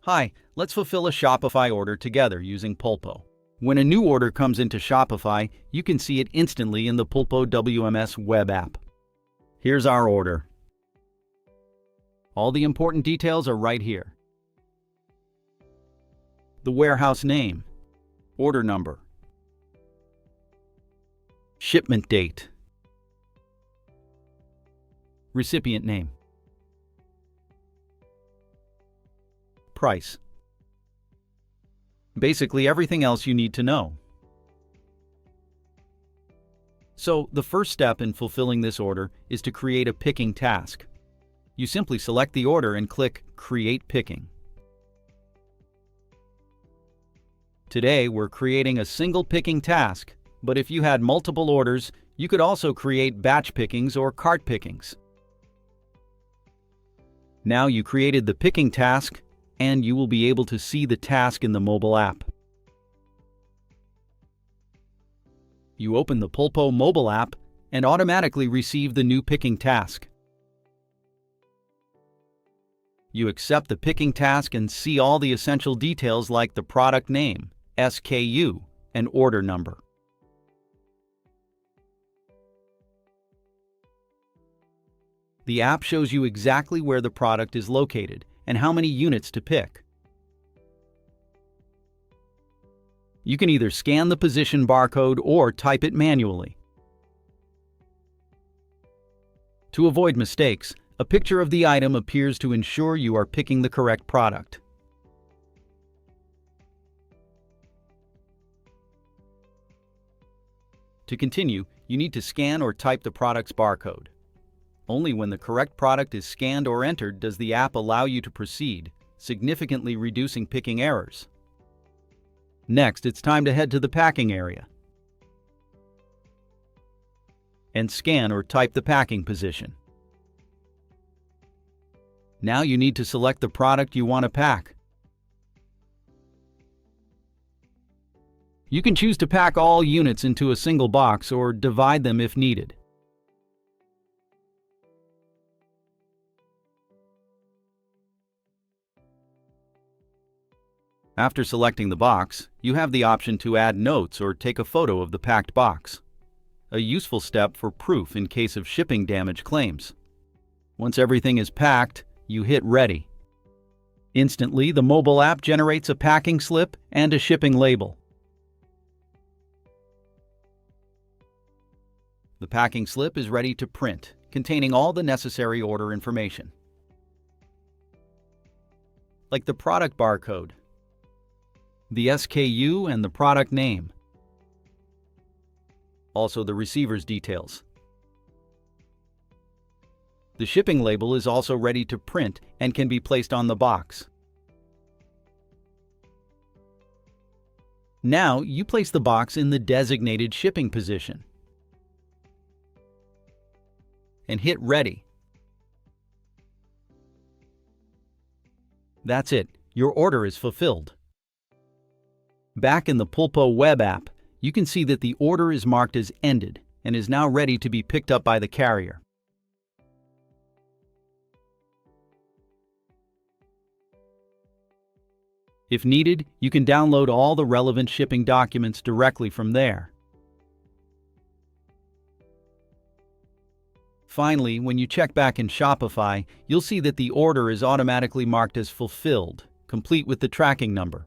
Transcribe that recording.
Hi, let's fulfill a Shopify order together using PULPO. When a new order comes into Shopify, you can see it instantly in the PULPO WMS web app. Here's our order. All the important details are right here. The warehouse name, order number, shipment date, recipient name, price. Basically everything else you need to know. So the first step in fulfilling this order is to create a picking task. You simply select the order and click Create Picking. Today we're creating a single picking task, but if you had multiple orders, you could also create batch pickings or cart pickings. Now you created the picking task, and you will be able to see the task in the mobile app. You open the PULPO mobile app and automatically receive the new picking task. You accept the picking task and see all the essential details like the product name, SKU, and order number. The app shows you exactly where the product is located and how many units to pick. You can either scan the position barcode or type it manually. To avoid mistakes, a picture of the item appears to ensure you are picking the correct product. To continue, you need to scan or type the product's barcode. Only when the correct product is scanned or entered does the app allow you to proceed, significantly reducing picking errors. Next, it's time to head to the packing area and scan or type the packing position. Now you need to select the product you want to pack. You can choose to pack all units into a single box or divide them if needed. After selecting the box, you have the option to add notes or take a photo of the packed box. A useful step for proof in case of shipping damage claims. Once everything is packed, you hit Ready. Instantly, the mobile app generates a packing slip and a shipping label. The packing slip is ready to print, containing all the necessary order information, like the product barcode, the SKU and the product name, also the receiver's details. The shipping label is also ready to print and can be placed on the box. Now you place the box in the designated shipping position and hit Ready. That's it, your order is fulfilled. Back in the PULPO web app, you can see that the order is marked as ended and is now ready to be picked up by the carrier. If needed, you can download all the relevant shipping documents directly from there. Finally, when you check back in Shopify, you'll see that the order is automatically marked as fulfilled, complete with the tracking number.